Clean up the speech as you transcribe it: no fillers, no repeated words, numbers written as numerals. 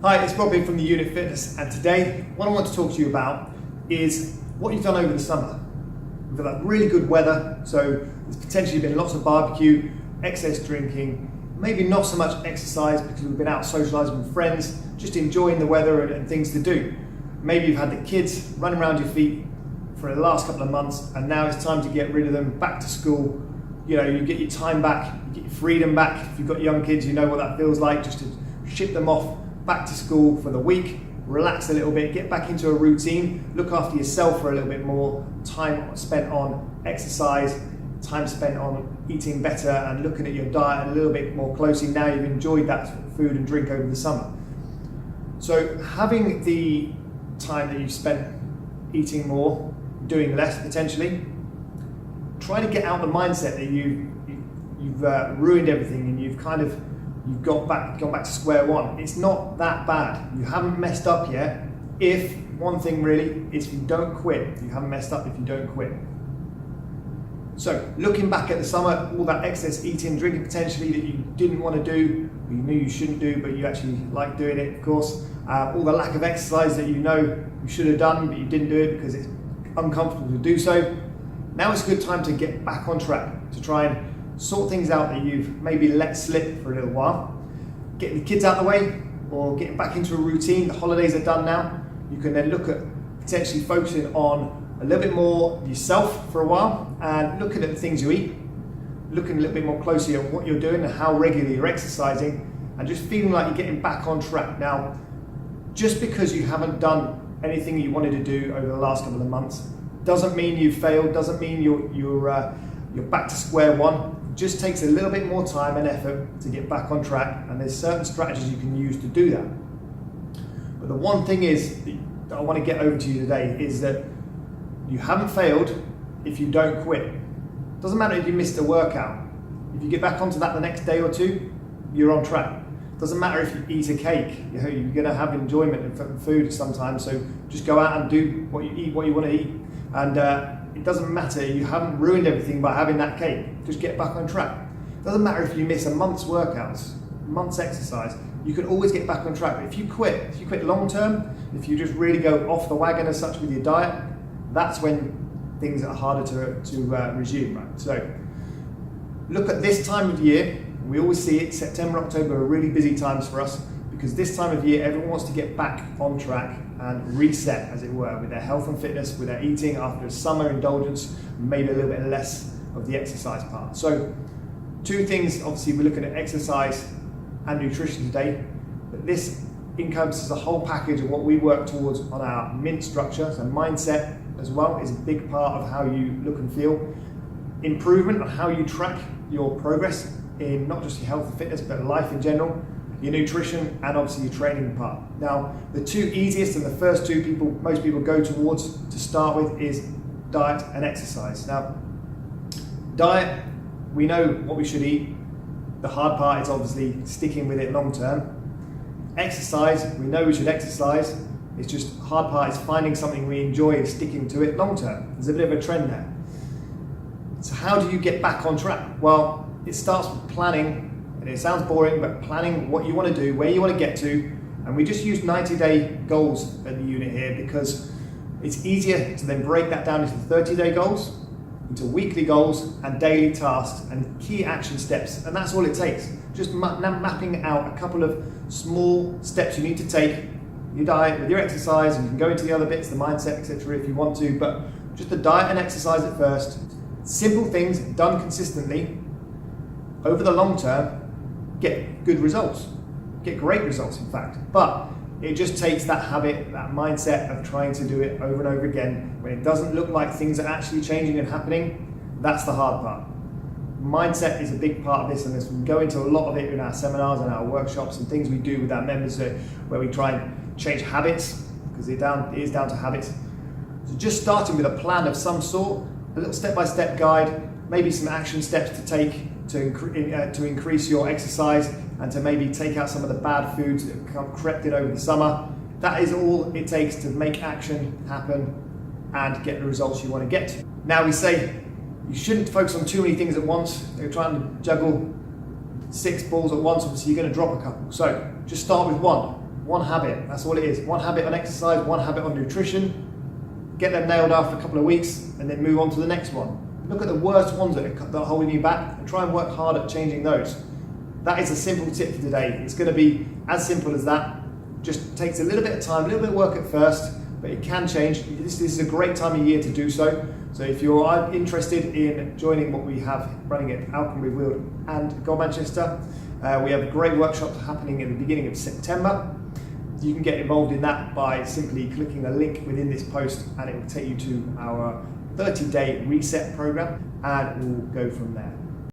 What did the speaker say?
Hi, it's Rob here from the Unit Fitness, and today what I want to talk to you about is what you've done over the summer. We've got that really good weather, so there's potentially been lots of barbecue, excess drinking, maybe not so much exercise because we've been out socialising with friends, just enjoying the weather and things to do. Maybe you've had the kids running around your feet for the last couple of months, and now it's time to get rid of them, back to school. You know, you get your time back, you get your freedom back. If you've got young kids, you know what that feels like, just to ship them off back to school for the week, relax a little bit, get back into a routine, look after yourself for a little bit more, time spent on exercise, time spent on eating better and looking at your diet a little bit more closely. Now you've enjoyed that food and drink over the summer. So having the time that you've spent eating more, doing less potentially, try to get out the mindset that you've ruined everything and you've gone back to square one. It's not that bad. You haven't messed up yet. If one thing really is, if you don't quit, you haven't messed up if you don't quit. So looking back at the summer, all that excess eating, drinking potentially that you didn't want to do, you knew you shouldn't do, but you actually like doing it, of course. All the lack of exercise that you know you should have done, but you didn't do it because it's uncomfortable to do so. Now it's a good time to get back on track, to try and sort things out that you've maybe let slip for a little while. Getting the kids out of the way or getting back into a routine. The holidays are done now. You can then look at potentially focusing on a little bit more yourself for a while and looking at the things you eat, looking a little bit more closely at what you're doing and how regularly you're exercising, and just feeling like you're getting back on track. Now, just because you haven't done anything you wanted to do over the last couple of months doesn't mean you've failed, doesn't mean you're back to square one. It just takes a little bit more time and effort to get back on track, and there's certain strategies you can use to do that. But the one thing is that I want to get over to you today is that you haven't failed if you don't quit. It doesn't matter if you missed a workout. If you get back onto that the next day or two, you're on track. It doesn't matter if you eat a cake. You know, you're going to have enjoyment in food sometimes, so just go out and do what you eat, what you want to eat. And it doesn't matter, you haven't ruined everything by having that cake. Just get back on track. It doesn't matter if you miss a month's workouts, month's exercise, you can always get back on track. But if you quit long term, if you just really go off the wagon as such with your diet, that's when things are harder to resume, right? So look at this time of year. We always see it, September, October are really busy times for us because this time of year everyone wants to get back on track and reset, as it were, with their health and fitness, with their eating after a summer indulgence, maybe a little bit less of the exercise part. So two things, obviously we're looking at exercise and nutrition today, but this encompasses a whole package of what we work towards on our MINT structure. So mindset as well is a big part of how you look and feel. Improvement on how you track your progress in not just your health and fitness, but life in general, your nutrition, and obviously your training part. Now, the two easiest and the first two most people go towards to start with is diet and exercise. Now, diet, we know what we should eat. The hard part is obviously sticking with it long term. Exercise, we know we should exercise. It's just hard part is finding something we enjoy and sticking to it long term. There's a bit of a trend there. So how do you get back on track? Well, it starts with planning. And it sounds boring, but planning what you want to do, where you want to get to, and we just use 90-day goals at the unit here because it's easier to then break that down into 30-day goals, into weekly goals, and daily tasks and key action steps, and that's all it takes. Just mapping out a couple of small steps you need to take, your diet, with your exercise, and you can go into the other bits, the mindset, etc. if you want to, but just the diet and exercise at first. Simple things done consistently over the long term get good results, get great results in fact, but it just takes that habit, that mindset of trying to do it over and over again. When it doesn't look like things are actually changing and happening, that's the hard part. Mindset is a big part of this, and we go into a lot of it in our seminars and our workshops and things we do with our members where we try and change habits, because it is down to habits. So just starting with a plan of some sort, a little step-by-step guide, maybe some action steps to take to increase your exercise and to maybe take out some of the bad foods that have crept in over the summer. That is all it takes to make action happen and get the results you want to get to. Now we say you shouldn't focus on too many things at once. You're trying to juggle 6 balls at once, obviously you're going to drop a couple. So just start with one. one habit. That's all it is. One habit on exercise, one habit on nutrition. Get them nailed after a couple of weeks and then move on to the next one. Look at the worst ones that are holding you back and try and work hard at changing those. That is a simple tip for today. It's going to be as simple as that. Just takes a little bit of time, a little bit of work at first, but it can change. This is a great time of year to do so. So if you're interested in joining what we have running at Alconbury, Weald and Gold Manchester, we have a great workshop happening in the beginning of September. You can get involved in that by simply clicking a link within this post and it will take you to our 30-day reset program and we'll go from there.